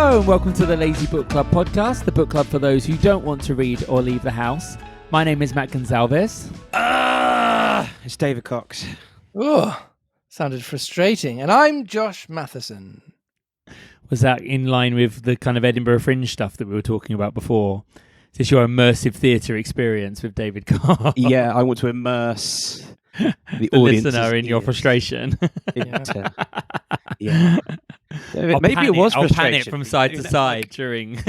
Hello and welcome to the Lazy Book Club podcast, the book club for those who don't want to read or leave the house. My name is Matt Gonzalez. It's David Cox. Oh, sounded frustrating. And I'm Josh Matheson. Was that in line with the kind of Edinburgh Fringe stuff that we were talking about before? Is this your immersive theatre experience with David Cox? Yeah, I want to immerse the audience listener in your frustration. Yeah. Maybe it was I'll frustration. pan it from side to side during.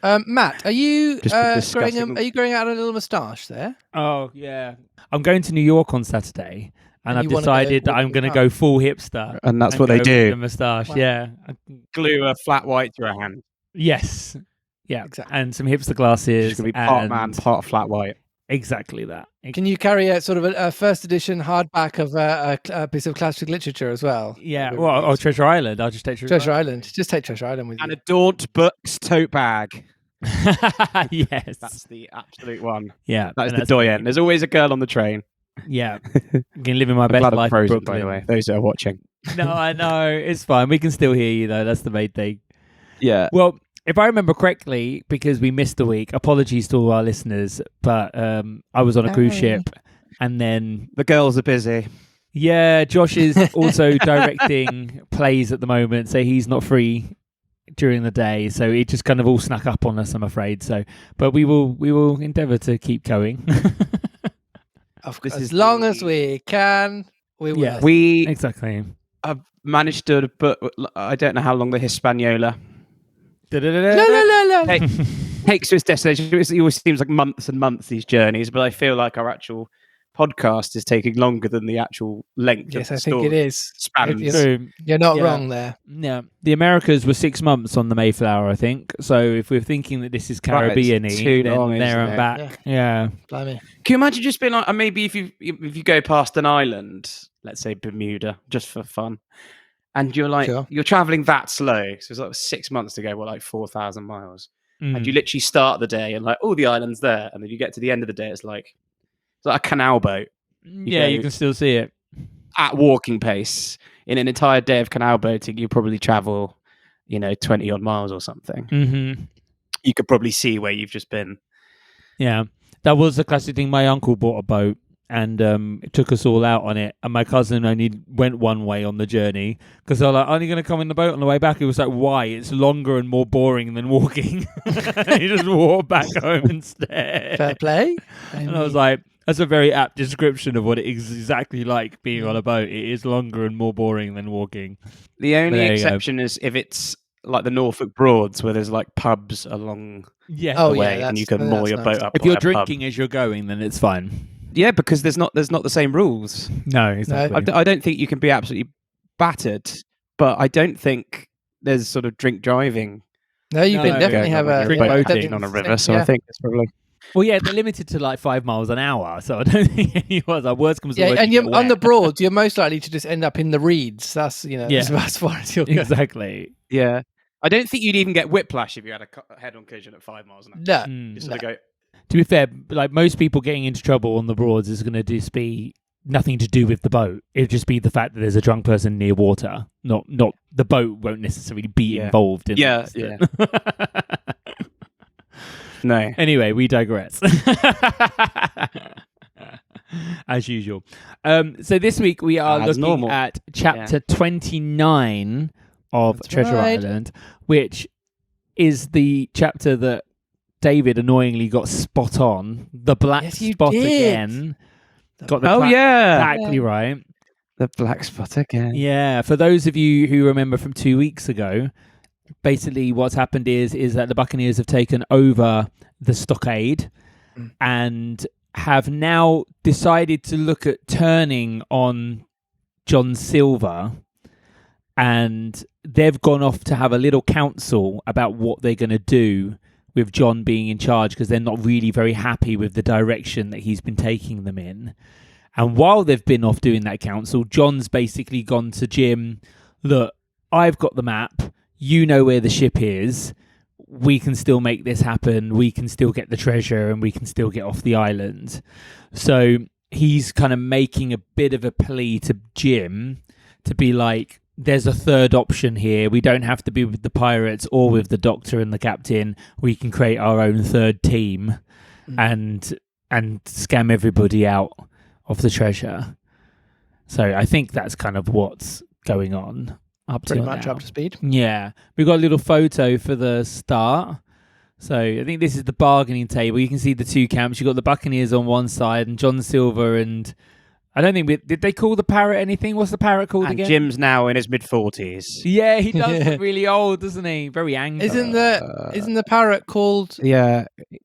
Matt, are you discussing- growing out a little moustache there? Oh yeah, I'm going to New York on Saturday, and And I've you wanna decided go that I'm walking going to up? go full hipster. And that's and what they go do. with the moustache. Wow. Yeah. Glue a flat white to a hand. Yes. Yeah. Exactly. And some hipster glasses. It's going to be part and man, part flat white. Exactly that. Can you carry a sort of a first edition hardback of a piece of classic literature as well? Yeah. Well, or Treasure Island. I'll just take Treasure Island. Just take Treasure Island with And you. a Daunt Books tote bag. Yes. That's the absolute one. Yeah. That is and the doyen. There's always a girl on the train. Yeah. I'm going to live in my I'm best glad I'm life in frozen, Brooklyn. by the way, those that are watching. No, I know. It's fine. We can still hear you, though. That's the main thing. Yeah. Well, if I remember correctly, because we missed a week, apologies to all our listeners, but I was on a cruise ship, and then The girls are busy. yeah, Josh is also directing plays at the moment, so he's not free during the day, so it just kind of all snuck up on us, I'm afraid. So, but we will endeavour to keep going. As long as we can, we will. Yeah. We Exactly. have managed to book, I don't know how long the Hispaniola La, la, la, la. takes to its destination. It always seems like months and months, these journeys, but I feel like our actual podcast is taking longer than the actual length Yes, of the I think story. it is. Spans. Yes. True. You're not Yeah. wrong there. Yeah, the Americas were 6 months on the Mayflower, I think. So if we're thinking that this is Right, it's Caribbean-y, too then long, there isn't and it? back. Yeah. Blimey. Can you imagine just being like, maybe if you go past an island, let's say Bermuda, just for fun, and you're like, Sure. you're traveling that slow, so it's like 6 months to go, like 4,000 miles. Mm. And you literally start the day and like, the island's there. And then you get to the end of the day, it's like a canal boat Yeah, you go- can still see it. at walking pace. In an entire day of canal boating, you probably travel, 20 odd miles or something. Mm-hmm. You could probably see where you've just been. Yeah, that was the classic thing. My uncle bought a boat, and it took us all out on it. And my cousin only went one way on the journey because they're like, "Only going to come in the boat on the way back." It was like, "Why? It's longer and more boring than walking." He just walked back home instead. Fair play. And I was like, "That's a very apt description of what it is exactly like being on a boat. It is longer and more boring than walking." The only There you go. exception is if it's like the Norfolk Broads where there's like pubs along Yeah. Oh, the yeah, way and that's- you can moor that's your nice. boat up. If by you're a pub. drinking as you're going, then it's fine. Yeah, because there's not the same rules. No, exactly. I don't think you can be absolutely battered, but I don't think there's sort of drink driving. No, you No, can definitely going have on when a you're drink boating boating on a river. So I think it's probably Well, yeah, they're limited to like 5 miles an hour, so I don't think anyone's. Our worst comes to Yeah, worst, and you you're get on the wet. Broads, you're most likely to just end up in the reeds. That's Yeah. that's about as far as you'll go. Exactly. yeah. I don't think you'd even get whiplash if you had a head-on collision at 5 miles an hour. No, Mm. You sort of go, To be fair, like most people getting into trouble on the Broads is going to just be nothing to do with the boat. It'd just be the fact that there's a drunk person near water. Not the boat won't necessarily be Yeah. involved in. Yeah, that. no. Anyway, we digress. As usual. So this week we are As looking normal. at chapter 29 of That's Treasure right. Island, which is the chapter that David annoyingly got spot on. The black Yes, you spot did. again. Got the Oh, black- yeah. exactly right. The black spot again. Yeah, for those of you who remember from 2 weeks ago, basically what's happened is that the Buccaneers have taken over the stockade and have now decided to look at turning on John Silver, and they've gone off to have a little council about what they're going to do with John being in charge, because they're not really very happy with the direction that he's been taking them in. And while they've been off doing that council, John's basically gone to Jim, look, I've got the map, you know where the ship is, we can still make this happen, we can still get the treasure, and we can still get off the island. So he's kind of making a bit of a plea to Jim to be like, there's a third option here. We don't have to be with the pirates or with the Doctor and the Captain. We can create our own third team and scam everybody out of the treasure. So I think that's kind of what's going on Pretty much up to speed. Yeah. We've got a little photo for the start. So I think this is the bargaining table. You can see the two camps. You've got the Buccaneers on one side and John Silver and... I don't think... Did they call the parrot anything? What's the parrot called again? Jim's now in his mid-40s. Yeah, he does look really old, doesn't he? Very angry. Isn't the parrot called... Yeah.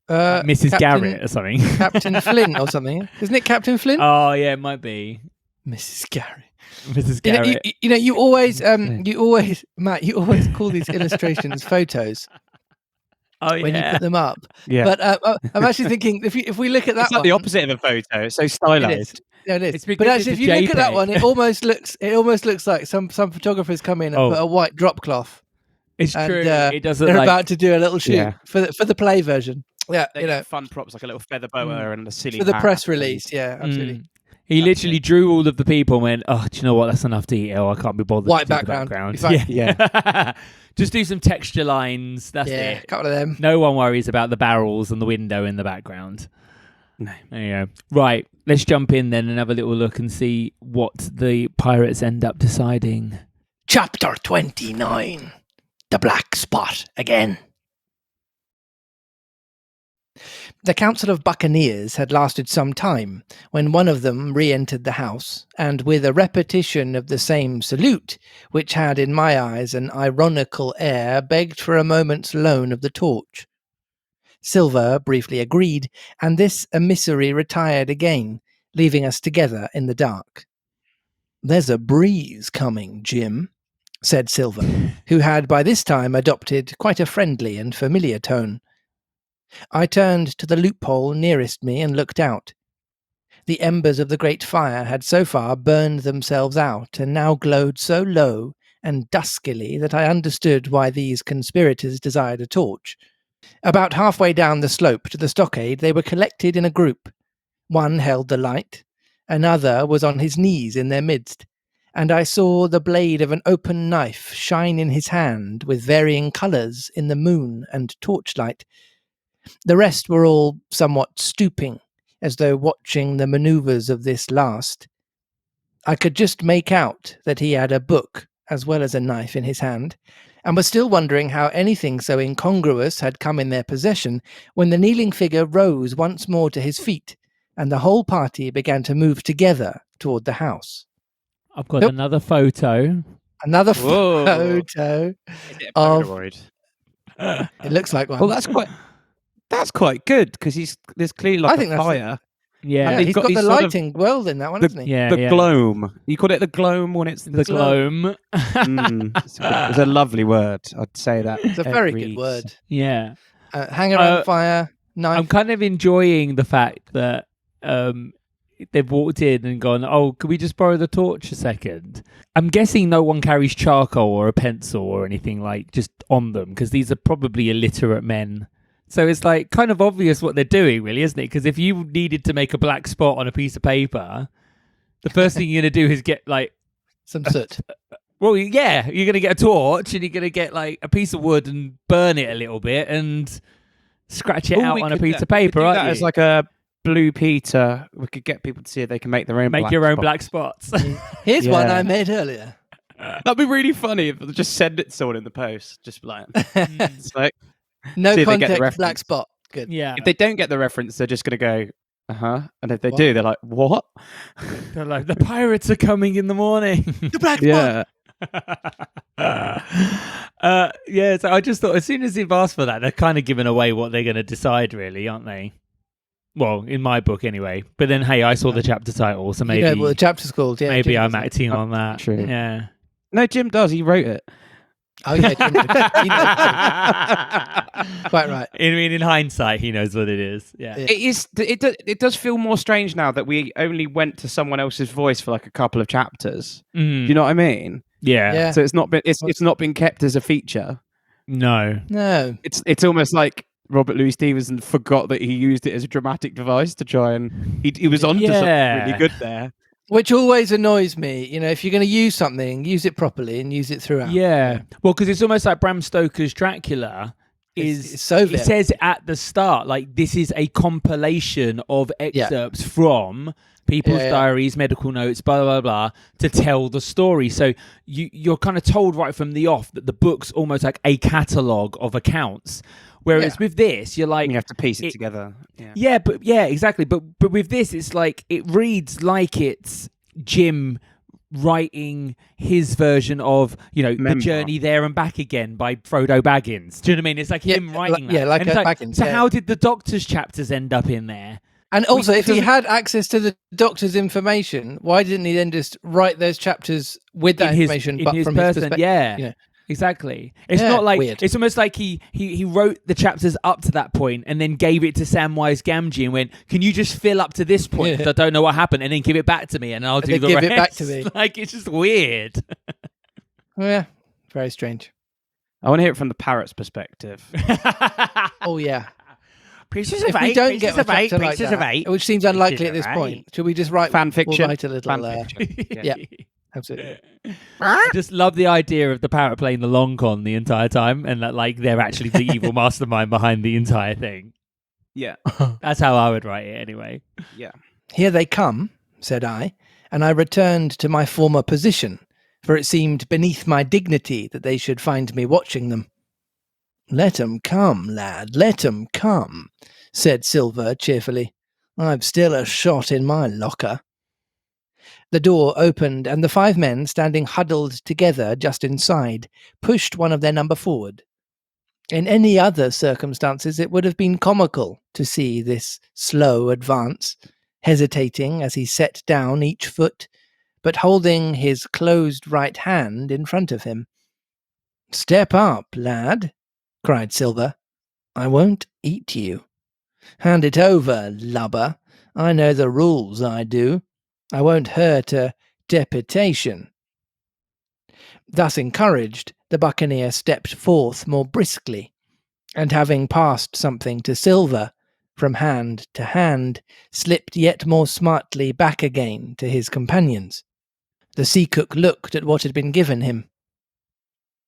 Mrs. Garrett or something? Captain Flynn or something? Isn't it Captain Flynn? Oh, yeah, it might be. Mrs. Garrett. Mrs. Garrett. You always, Matt, you always call these illustrations photos. Oh, when you put them up. Yeah. But I'm actually thinking, if we look at that it's like one... the opposite of a photo. It's so stylized. Yeah, it is. It's But actually, it's if you a look at that JPEG. one, it almost looks like some photographers come in and put a white drop cloth. It's And, true. It does look they're like... about to do a little shoot Yeah. for the play version. Yeah, They get fun props like a little feather boa and a silly for the hat press and- release. Yeah, absolutely. He literally drew all of the people and went, oh, do you know what? That's enough detail. I can't be bothered. White to do the background. background. Yeah. Just do some texture lines. That's Yeah, it. a couple of them. No one worries about the barrels and the window in the background. No. There you go. Right, let's jump in then and have a little look and see what the pirates end up deciding. Chapter 29. The Black Spot again. The Council of Buccaneers had lasted some time when one of them re-entered the house, and with a repetition of the same salute, which had in my eyes an ironical air, begged for a moment's loan of the torch. Silver briefly agreed, and this emissary retired again, leaving us together in the dark. "There's a breeze coming, Jim," said Silver, who had by this time adopted quite a friendly and familiar tone. I turned to the loophole nearest me and looked out. The embers of the great fire had so far burned themselves out and now glowed so low and duskily that I understood why these conspirators desired a torch. About halfway down the slope to the stockade they were collected in a group. One held the light, another was on his knees in their midst, and I saw the blade of an open knife shine in his hand with varying colours in the moon and torchlight. The rest were all somewhat stooping, as though watching the manoeuvres of this last. I could just make out that he had a book as well as a knife in his hand, and was still wondering how anything so incongruous had come in their possession when the kneeling figure rose once more to his feet, and the whole party began to move together toward the house. I've got another photo. Another Whoa. photo. Is it a Of- Polaroid? It looks like one. Well, that's quite good because there's clearly like I think a that's fire. Yeah. yeah, they've he's got got these the sort of- lighting well in that one, hasn't he? Yeah. The gloam. You call it the gloam when it's The gloam. It's a lovely word. I'd say that. It's a very every- good word. Yeah. Hang around fire, knife. I'm kind of enjoying the fact that they've walked in and gone, oh, could we just borrow the torch a second? I'm guessing no one carries charcoal or a pencil or anything like just on them because these are probably illiterate men. So it's like kind of obvious what they're doing, really, isn't it? Because if you needed to make a black spot on a piece of paper, the first thing you're going to do is get like... Some soot. Well, yeah, you're going to get a torch and you're going to get like a piece of wood and burn it a little bit and scratch it out on a piece of paper, do aren't that you? as like a Blue Peter. We could get people to see if they can make their own. Make black your own spots. black spots. Here's one Yeah. I made earlier. That'd be really funny if they just send it to someone in the post. Just like, it's like No See if they get the context, black reference. spot. Good. Yeah. if they don't get the reference, they're just gonna go, and if they What? do, they're like, what? They're like, the pirates are coming in the morning. The black spot. Yeah. So I just thought as soon as they've asked for that, they're kind of giving away what they're going to decide, really, aren't they? Well, in my book anyway. But then, hey, I saw the chapter title, so maybe You know what the chapter's called. Yeah, maybe Jim I'm does it. acting on that. True. Yeah. No, Jim does. He wrote it. Oh, yeah. Jim, he knows. Quite right. I mean, in hindsight, he knows what it is. Yeah. Yeah. It is. It does feel more strange now that we only went to someone else's voice for like a couple of chapters. Do you know what I mean? Yeah. Yeah. So it's not been kept as a feature. No. No. It's almost like Robert Louis Stevenson forgot that he used it as a dramatic device to try and he was onto Yeah. something really good there. Which always annoys me. You know, if you're going to use something, use it properly and use it throughout. Yeah. Well, because it's almost like Bram Stoker's Dracula It's so it says at the start, like, this is a compilation of excerpts from people's diaries, medical notes, blah, blah, blah, to tell the story. So you're kind of told right from the off that the book's almost like a catalogue of accounts. Whereas with this, you're like... You have to piece it together. Yeah, exactly. But with this, it's like, it reads like it's Jim writing his version of, The Journey There and Back Again by Frodo Baggins. Do you know what I mean? It's like him writing that. Yeah, like Baggins. So how did the Doctor's chapters end up in there? And also, if he had access to the Doctor's information, why didn't he then just write those chapters with that information, but from his perspective? Yeah. Exactly. It's not like weird. It's almost like he wrote the chapters up to that point and then gave it to Samwise Gamgee and went, "Can you just fill up to this point? 'Cause I don't know what happened, and then give it back to me, and I'll do the rest." Give it back to me. Like, it's just weird. Yeah, very strange. I want to hear it from the parrot's perspective. Oh yeah. Pieces If of we eight. don't get a Pieces of eight. chapter like Pieces that, of eight. which seems unlikely Pieces at this of point, eight. should we just write Fan fiction. We'll write a little. Fan fiction. Yeah. Absolutely. I just love the idea of the parrot playing the long con the entire time, and that, like, they're actually the evil mastermind behind the entire thing. Yeah. That's how I would write it anyway. Yeah. Here they come, said I, and I returned to my former position, for it seemed beneath my dignity that they should find me watching them. Let 'em come, lad, let 'em come, said Silver cheerfully. I've still a shot in my locker. The door opened, and the 5 men, standing huddled together just inside, pushed one of their number forward. In any other circumstances, it would have been comical to see this slow advance, hesitating as he set down each foot, but holding his closed right hand in front of him. Step up, lad, cried Silver. I won't eat you. Hand it over, lubber. I know the rules, I do. I won't hurt a deputation. Thus encouraged, the buccaneer stepped forth more briskly, and having passed something to Silver, from hand to hand, slipped yet more smartly back again to his companions. The sea cook looked at what had been given him.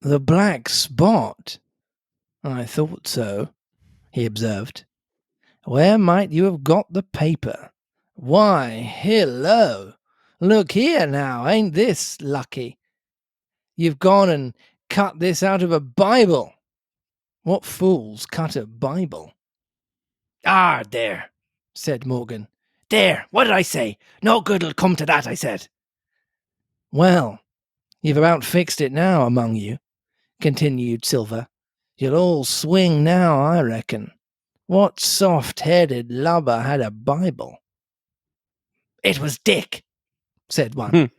The black spot? I thought so, he observed. Where might you have got the paper? Why, hello! Look here now, ain't this lucky? You've gone and cut this out of a Bible. What fools cut a Bible? Ah, there, said Morgan. There, what did I say? No good'll come to that, I said. Well, you've about fixed it now among you, continued Silver. You'll all swing now, I reckon. What soft-headed lubber had a Bible? It was Dick, said one.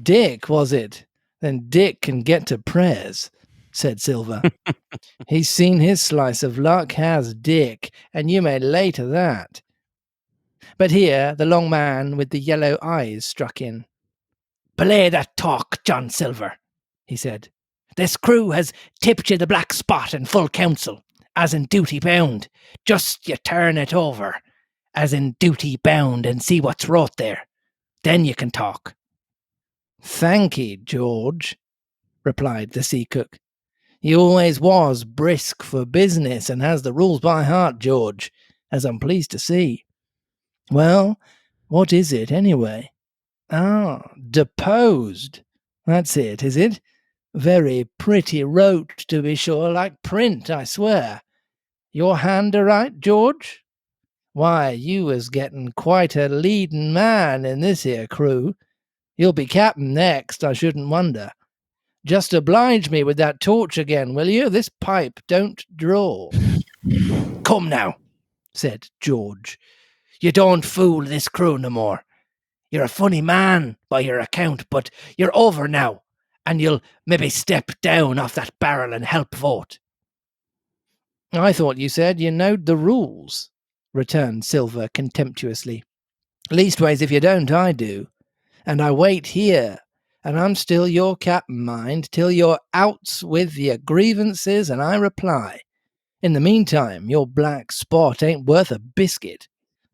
Dick, was it? Then Dick can get to prayers, said Silver. He's seen his slice of luck, has Dick, and you may lay to that. But here the long man with the yellow eyes struck in. Belay that talk, John Silver, he said. This crew has tipped you the black spot in full council, as in duty bound. Just you turn it over, as in duty bound, and see what's wrote there. Then you can talk. Thank'ee, George, replied the sea cook. You always was brisk for business and has the rules by heart, George, as I'm pleased to see. Well, what is it, anyway? Ah, deposed. That's it, is it? Very pretty wrote, to be sure, like print, I swear. Your hand a right, George? Why, you was getting quite a leadin' man in this here crew. You'll be captain next, I shouldn't wonder. Just oblige me with that torch again, will you? This pipe don't draw. Come now, said George. You don't fool this crew no more. You're a funny man by your account, but you're over now, and you'll maybe step down off that barrel and help vote. I thought you said you knowed the rules, returned Silver contemptuously. Leastways, if you don't, I do. And I wait here, and I'm still your captain, mind, till you're outs with your grievances and I reply. In the meantime, your black spot ain't worth a biscuit.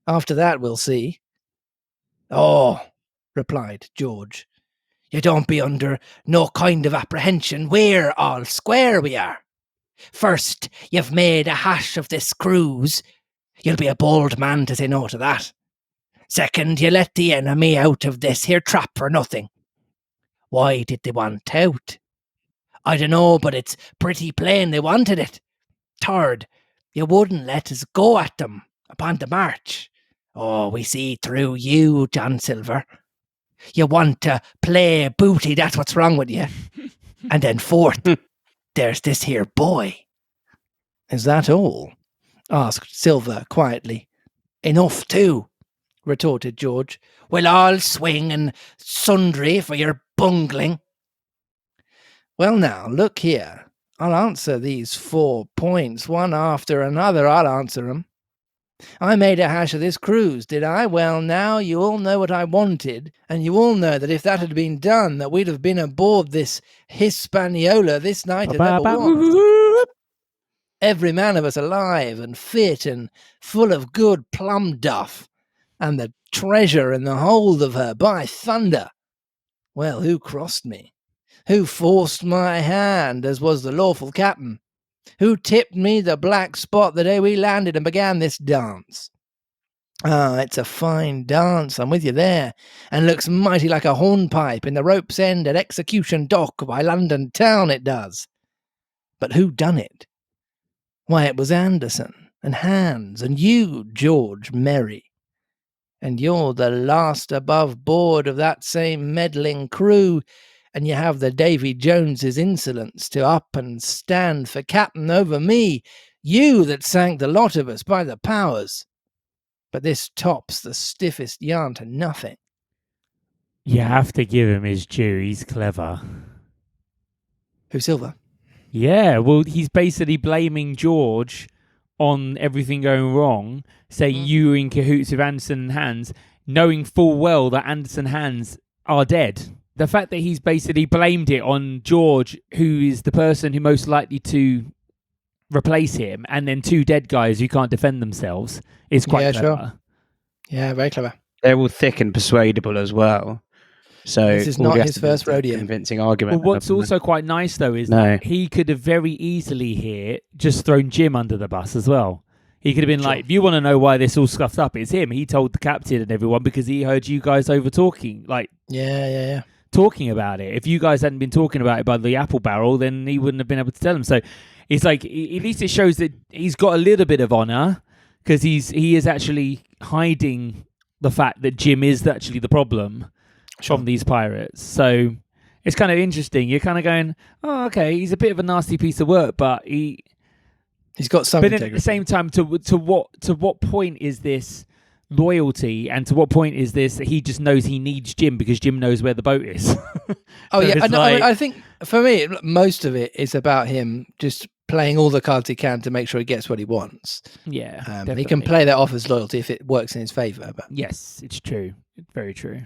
After that, we'll see. Oh, replied George. You don't be under no kind of apprehension. We're all square, we are. First, you've made a hash of this cruise. You'll be a bold man to say no to that. Second, you let the enemy out of this here trap for nothing. Why did they want out? I dunno, but it's pretty plain they wanted it. Third, you wouldn't let us go at them upon the march. Oh, we see through you, John Silver. You want to play booty, that's what's wrong with you. And then fourth, there's this here boy. Is that all? Asked Silver quietly. Enough too, retorted George. We'll all swing and sundry for your bungling. Well now, look here. I'll answer these 4 points, one after another. I'll answer 'em. I made a hash of this cruise, did I? Well, now you all know what I wanted, and you all know that if that had been done, that we'd have been aboard this Hispaniola this night as ever was. Every man of us alive and fit and full of good plum duff, and the treasure in the hold of her, by thunder. Well, who crossed me? Who forced my hand, as was the lawful captain? Who tipped me the black spot the day we landed and began this dance? Ah, it's a fine dance, I'm with you there, and looks mighty like a hornpipe in the rope's end at Execution Dock by London town, it does. But who done it? Why, it was Anderson, and Hans, and you, George Merry. And you're the last above board of that same meddling crew, and you have the Davy Jones's insolence to up and stand for captain over me, you that sank the lot of us by the powers. But this tops the stiffest yarn to nothing. You have to give him his due. He's clever. Who, Silver? Yeah, well, he's basically blaming George on everything going wrong, saying you were in cahoots with Anderson and Hans, knowing full well that Anderson and Hans are dead. The fact that he's basically blamed it on George, who is the person who most likely to replace him, and then 2 dead guys who can't defend themselves, is quite clever. Sure. Yeah, very clever. They're all thick and persuadable as well. So this is not his first rodeo. Convincing argument. Well, what's also quite nice, though, is that he could have very easily here just thrown Jim under the bus as well. He could have been like, if you want to know why this all scuffed up, it's him. He told the captain and everyone because he heard you guys over talking. Yeah. Talking about it. If you guys hadn't been talking about it by the apple barrel, then he wouldn't have been able to tell him. So it's like, at least it shows that he's got a little bit of honor because he is actually hiding the fact that Jim is actually the problem from these pirates. So it's kind of interesting. You're kind of going, oh, okay, he's a bit of a nasty piece of work, but he's got some But integrity. at the same time, to what point is this loyalty, and to what point is this that he just knows he needs Jim because Jim knows where the boat is? Oh, yeah. I think for me, most of it is about him just playing all the cards he can to make sure he gets what he wants. Yeah. He can play that off as loyalty if it works in his favour. But Yes, it's true. It's very true.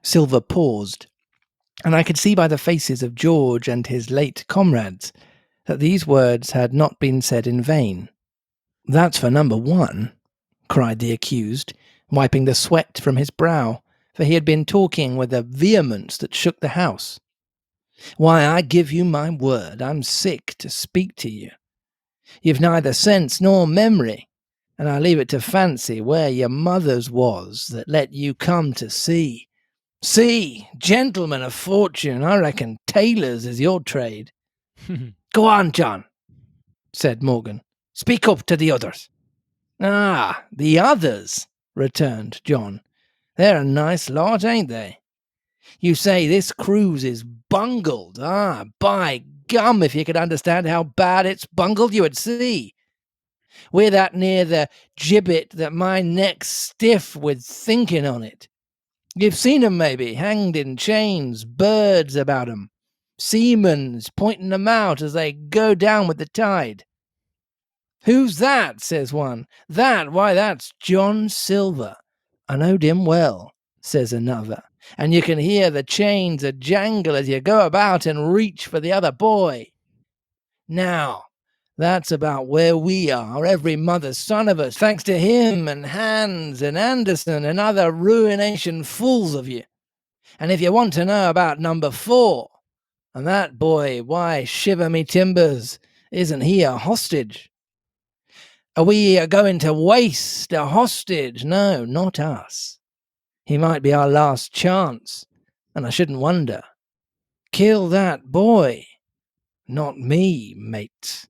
Silver paused, and I could see by the faces of George and his late comrades that these words had not been said in vain. That's for number 1, cried the accused, wiping the sweat from his brow, for he had been talking with a vehemence that shook the house. Why, I give you my word, I'm sick to speak to you. You've neither sense nor memory, and I leave it to fancy where your mother's was that let you come to sea. See, gentlemen of fortune, I reckon tailors is your trade. Go on, John, said Morgan. Speak up to the others. Ah, the others, returned John. They're a nice lot, ain't they? You say this cruise is bungled. Ah, by gum, if you could understand how bad it's bungled, you would see. We're that near the gibbet that my neck's stiff with thinking on it. You've seen 'em, maybe, hanged in chains, birds about 'em, seamen's pointing 'em out as they go down with the tide. Who's that? Says one. That? Why, that's John Silver. I knowed him well, says another, and you can hear the chains a jangle as you go about and reach for the other boy. Now, that's about where we are, every mother's son of us, thanks to him and Hans and Anderson and other ruination fools of you. And if you want to know about number 4, and that boy, why, shiver me timbers, isn't he a hostage? Are we going to waste a hostage? No, not us. He might be our last chance, and I shouldn't wonder. Kill that boy. Not me, mates.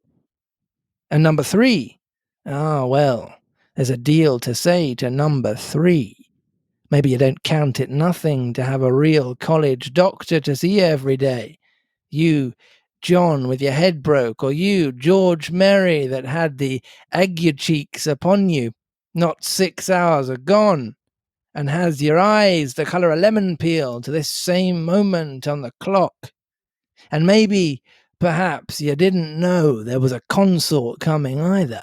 And number 3? Well, there's a deal to say to number 3. Maybe you don't count it nothing to have a real college doctor to see you every day. You, John, with your head broke, or you, George Mary, that had the ague cheeks upon you, not 6 hours agone, and has your eyes the colour of lemon peel to this same moment on the clock. And maybe, perhaps, you didn't know there was a consort coming either.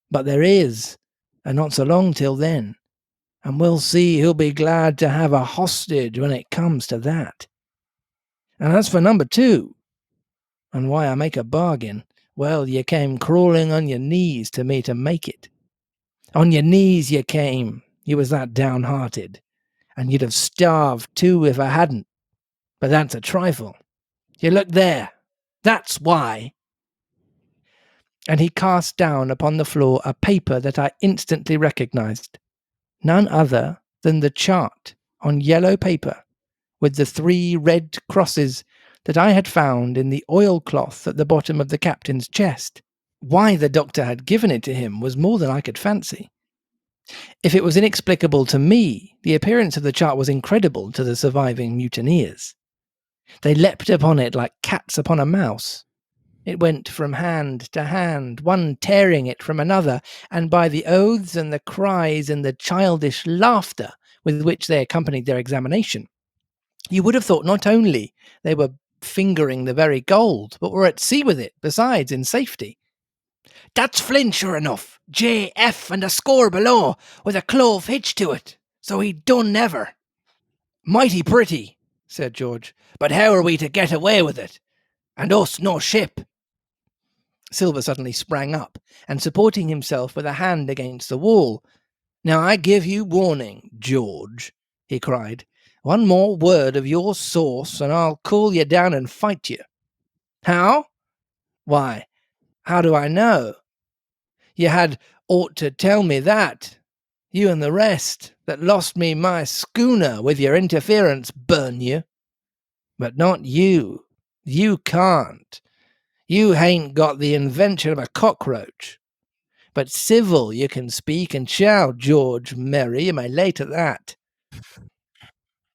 But there is, and not so long till then. And we'll see who'll be glad to have a hostage when it comes to that. And as for number 2, and why I make a bargain, well, you came crawling on your knees to me to make it. On your knees you came, you was that downhearted, and you'd have starved too if I hadn't. But that's a trifle. You look there, that's why. And he cast down upon the floor a paper that I instantly recognized. None other than the chart on yellow paper with the 3 red crosses that I had found in the oilcloth at the bottom of the captain's chest. Why the doctor had given it to him was more than I could fancy. If it was inexplicable to me, the appearance of the chart was incredible to the surviving mutineers. They leapt upon it like cats upon a mouse. It went from hand to hand, one tearing it from another, and by the oaths and the cries and the childish laughter with which they accompanied their examination, you would have thought not only they were fingering the very gold, but were at sea with it, besides, in safety. That's Flint, sure enough, J.F. and a score below, with a clove hitch to it, so he'd done never. Mighty pretty, said George, but how are we to get away with it? And us no ship. Silver suddenly sprang up, and supporting himself with a hand against the wall, "Now I give you warning, George," he cried. "One more word of your sauce, and I'll cool you down and fight you." "How? Why, how do I know? You had ought to tell me that. You and the rest that lost me my schooner with your interference, burn you. But not you. You can't. You hain't got the invention of a cockroach. But civil you can speak and shall, George Merry, you may lay to that."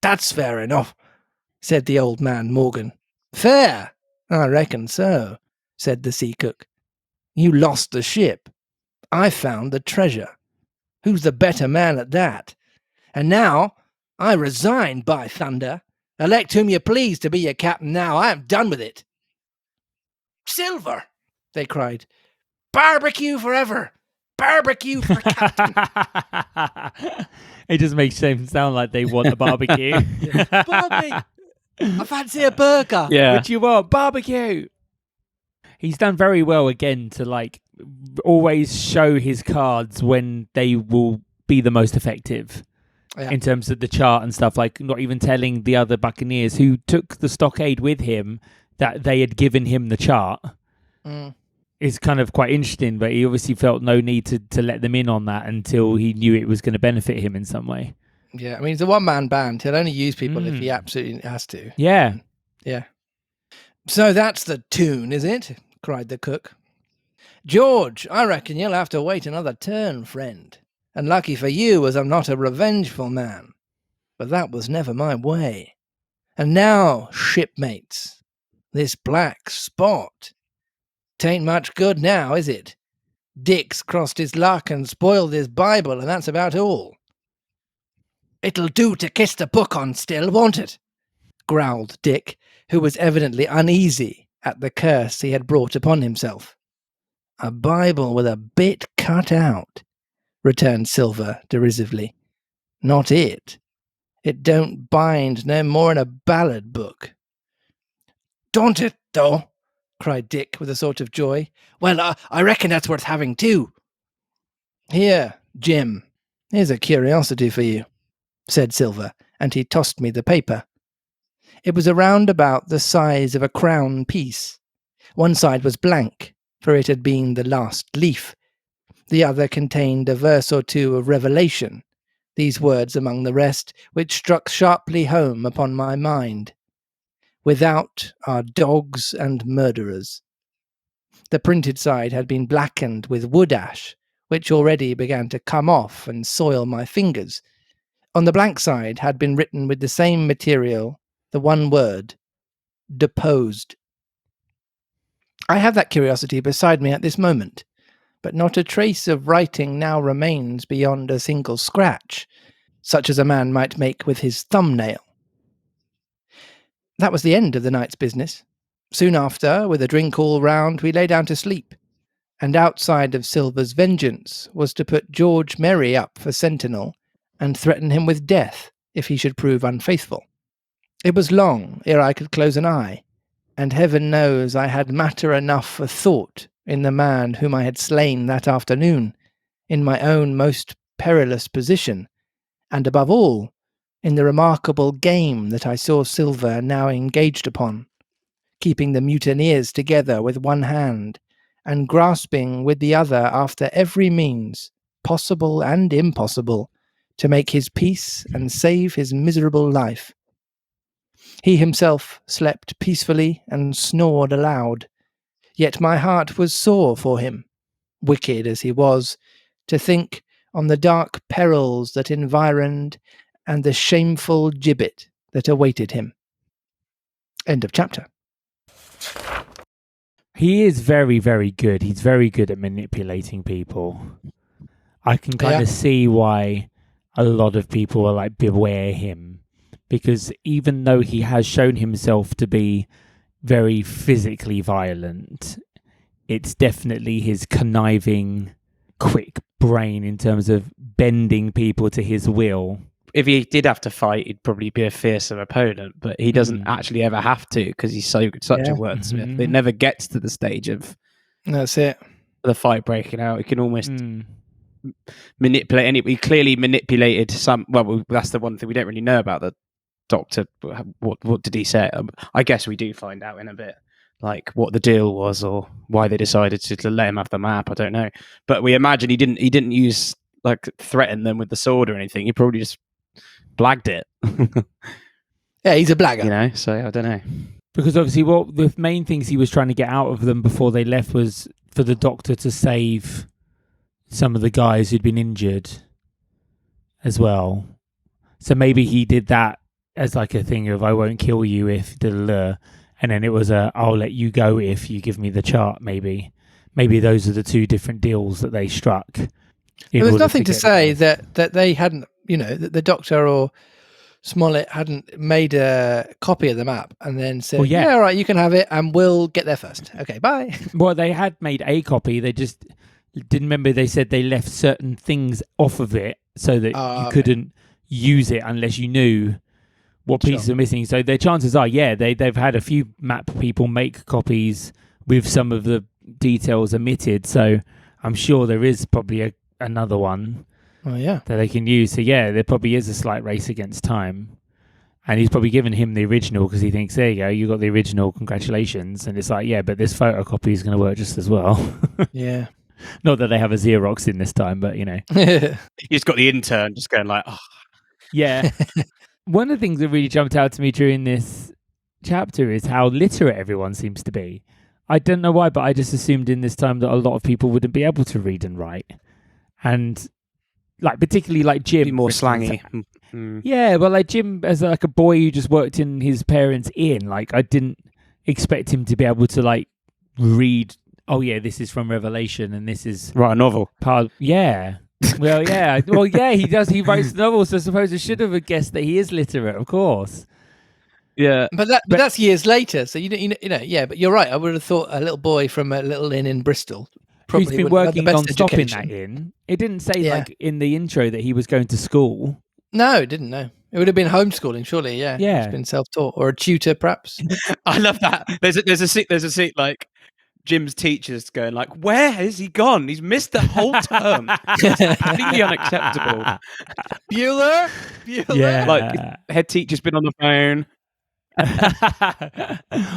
"That's fair enough," said the old man Morgan. "Fair? I reckon so," said the sea cook. "You lost the ship. I found the treasure. Who's the better man at that? And now I resign, by thunder. Elect whom you please to be your captain now. I am done with it." "Silver!" they cried. "Barbecue forever! Barbecue for captain!" It just makes them sound like they want the barbecue. "Bobby, I fancy a burger." Yeah. What you want? Barbecue! He's done very well again to always show his cards when they will be the most effective. Yeah. In terms of the chart and stuff, not even telling the other Buccaneers who took the stockade with him that they had given him the chart. Is kind of quite interesting, but he obviously felt no need to let them in on that until he knew it was going to benefit him in some way. Yeah, I mean, he's a one-man band. He'll only use people if he absolutely has to. Yeah. Yeah. "So that's the tune, is it?" cried the cook. "George, I reckon you'll have to wait another turn, friend. And lucky for you as I'm not a revengeful man. But that was never my way. And now, shipmates, this black spot. 'Tain't much good now, is it? Dick's crossed his luck and spoiled his Bible, and that's about all." "It'll do to kiss the book on still, won't it?" growled Dick, who was evidently uneasy at the curse he had brought upon himself. "A Bible with a bit cut out," returned Silver derisively. "Not it. It don't bind no more'n a ballad book." "Don't it, though?" cried Dick with a sort of joy. "Well, I reckon that's worth having too." "Here, Jim, here's a curiosity for you," said Silver, and he tossed me the paper. It was around about the size of a crown piece. One side was blank, for it had been the last leaf. The other contained a verse or two of Revelation, these words among the rest, which struck sharply home upon my mind. Without are dogs and murderers. The printed side had been blackened with wood ash, which already began to come off and soil my fingers. On the blank side had been written with the same material the one word, deposed. I have that curiosity beside me at this moment, but not a trace of writing now remains beyond a single scratch, such as a man might make with his thumbnail. That was the end of the night's business. Soon after, with a drink all round, we lay down to sleep, and outside of Silver's vengeance was to put George Merry up for sentinel and threaten him with death if he should prove unfaithful. It was long ere I could close an eye, and heaven knows I had matter enough for thought in the man whom I had slain that afternoon, in my own most perilous position, and above all, in the remarkable game that I saw Silver now engaged upon, keeping the mutineers together with one hand, and grasping with the other after every means, possible and impossible, to make his peace and save his miserable life. He himself slept peacefully and snored aloud, yet my heart was sore for him, wicked as he was, to think on the dark perils that environed and the shameful gibbet that awaited him. End of chapter. He is very, very good. He's very good at manipulating people. I can kind of see why a lot of people are like, beware him. Because even though he has shown himself to be very physically violent, it's definitely his conniving, quick brain in terms of bending people to his will. If he did have to fight, he'd probably be a fearsome opponent, but he doesn't actually ever have to because he's such a wordsmith. It never gets to the stage of that's it. The fight breaking out. He can almost manipulate any. He clearly manipulated some. Well, that's the one thing we don't really know about the Doctor. What did he say? I guess we do find out in a bit, like what the deal was or why they decided to let him have the map. I don't know, but we imagine he didn't use like threaten them with the sword or anything. He probably just blagged it. Yeah, he's a blagger. You know, so I don't know. Because obviously what the main things he was trying to get out of them before they left was for the Doctor to save some of the guys who'd been injured as well. So maybe he did that as like a thing of, I won't kill you if, and then it was I'll let you go if you give me the chart, maybe. Maybe those are the two different deals that they struck. There's nothing to say that they hadn't, that the Doctor or Smollett hadn't made a copy of the map and then said, yeah, all right, you can have it and we'll get there first. Okay, bye. Well, they had made a copy. They just didn't remember. They said they left certain things off of it so that you couldn't use it unless you knew what pieces are missing. So their chances are, they've had a few map people make copies with some of the details omitted. So I'm sure there is probably another one that they can use. So there probably is a slight race against time. And he's probably given him the original because he thinks, there you go, you got the original, congratulations. And it's like, but this photocopy is going to work just as well. Yeah. Not that they have a Xerox in this time, but You just got the intern just going like, oh. Yeah. One of the things that really jumped out to me during this chapter is how literate everyone seems to be. I don't know why, but I just assumed in this time that a lot of people wouldn't be able to read and write. And like particularly like Jim. Be more slangy. Yeah, well like Jim as like a boy who just worked in his parents' inn, like I didn't expect him to be able to like read, this is from Revelation and this is write a novel. Well, he does. He writes novels, so I suppose I should have guessed that he is literate, of course. Yeah, but that's years later. So but you're right. I would have thought a little boy from a little inn in Bristol, who's been working non-stop in that inn. It didn't say like in the intro that he was going to school. No, it didn't. No, it would have been homeschooling, surely. Yeah, he's been self-taught or a tutor, perhaps. I love that. There's a seat like. Jim's teachers going like, where has he gone? He's missed the whole term. It's completely unacceptable. Bueller? Yeah. Like, head teacher's been on the phone.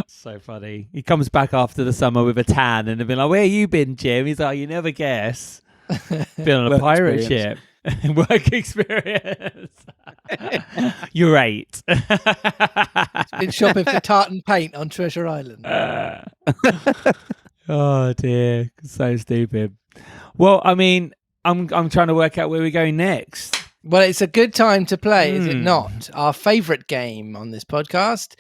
So funny. He comes back after the summer with a tan and they'll be like, where you been, Jim? He's like, you never guess. Been on a pirate ship. Work experience. You're 8. Been shopping for tartan paint on Treasure Island. Oh dear, so stupid. Well, I mean, I'm trying to work out where we're going next. Well, it's a good time to play, is it not? Our favourite game on this podcast.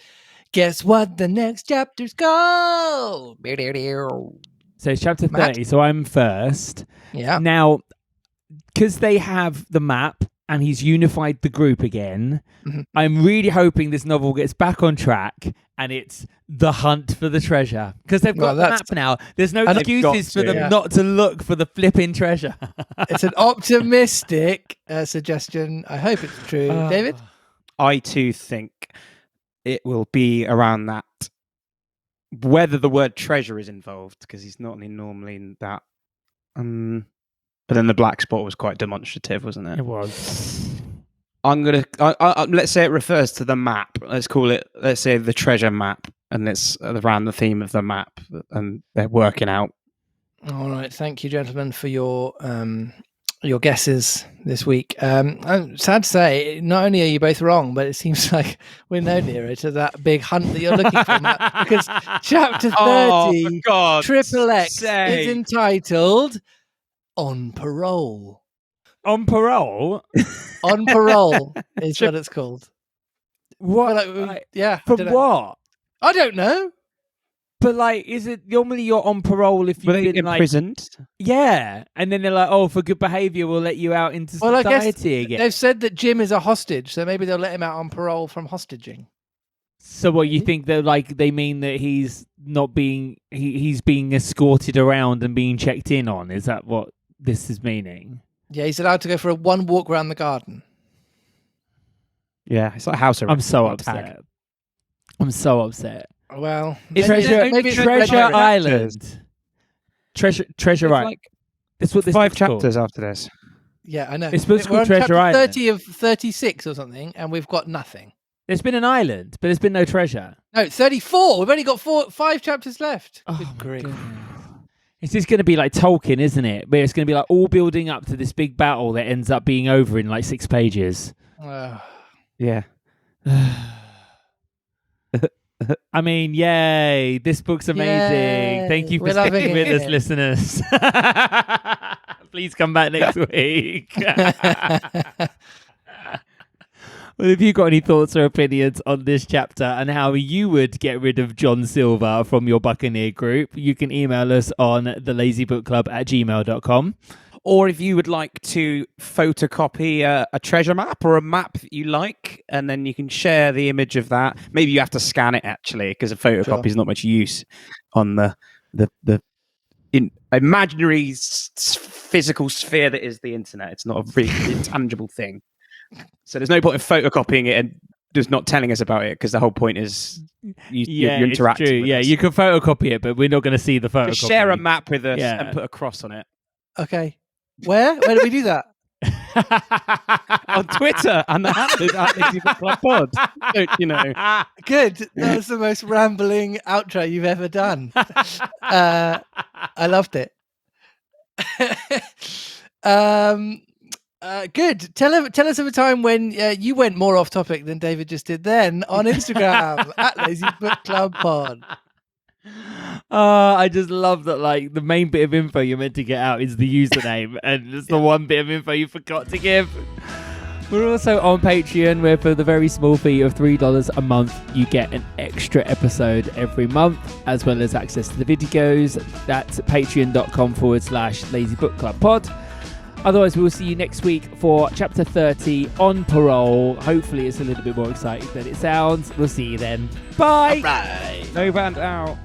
Guess what the next chapter's called? So it's chapter 30, so I'm first. Yeah. Now, because they have the map and he's unified the group again, I'm really hoping this novel gets back on track and it's the hunt for the treasure. Because they've got the map now. There's no excuses for them not to look for the flipping treasure. It's an optimistic suggestion. I hope it's true. David? I too think it will be around that. Whether the word treasure is involved, because he's not normally in that. But then the black spot was quite demonstrative, wasn't it? It was. I'm gonna. Let's say it refers to the map. Let's say the treasure map, and it's around the theme of the map, and they're working out. All right, thank you, gentlemen, for your guesses this week. I'm sad to say, not only are you both wrong, but it seems like we're no nearer to that big hunt that you're looking for, Matt, because chapter 30, Triple X, is entitled On Parole. On Parole? On Parole is what it's called. What? For what? I don't know. But like, is it normally you're on parole if you've been imprisoned? Yeah, and then they're like, "Oh, for good behaviour, we'll let you out into society again." They've said that Jim is a hostage, so maybe they'll let him out on parole from hostaging. So, what you think they mean that he's not being he's being escorted around and being checked in on? Is that what this is meaning? Yeah, he's allowed to go for one walk around the garden. Yeah, it's like house arrest. I'm so upset. I'm so upset. Well, Treasure Island. Treasure Island. Like it's what this 5 chapters after this. Yeah, I know. It's supposed to be called Treasure Island. 30 of 36 or something, and we've got nothing. There's been an island, but there's been no treasure. No, 34. We've only got 5 chapters left. Oh, great. It's just going to be like Tolkien, isn't it? But it's going to be like all building up to this big battle that ends up being over in like 6 pages. Yeah. I mean, yay! This book's amazing. Yay. Thank you for sticking with us, listeners. Please come back next week. Well, if you've got any thoughts or opinions on this chapter and how you would get rid of John Silver from your Buccaneer group, you can email us on thelazybookclub@gmail.com. Or if you would like to photocopy a treasure map or a map that you like, and then you can share the image of that. Maybe you have to scan it, actually, because a photocopy is not much use on the imaginary physical sphere that is the internet. It's not a really intangible thing. So there's no point in photocopying it and just not telling us about it, because the whole point is you're interacting. It's true. With us. You can photocopy it, but we're not going to see the photocopy. Just share a map with us and put a cross on it. Okay. Where do we do that? On Twitter, and the handle is @LazyBookClubPod. You know. Good. That was the most rambling outro you've ever done. I loved it. Good. Tell us of a time when you went more off topic than David just did then on Instagram @LazyBookClubPod. I just love that, like, the main bit of info you're meant to get out is the username, and it's the one bit of info you forgot to give. We're also on Patreon, where for the very small fee of $3 a month, you get an extra episode every month, as well as access to the videos. That's patreon.com/LazyBookClubPod. Otherwise, we'll see you next week for chapter 30, On Parole. Hopefully, it's a little bit more exciting than it sounds. We'll see you then. Bye. Right. No band out.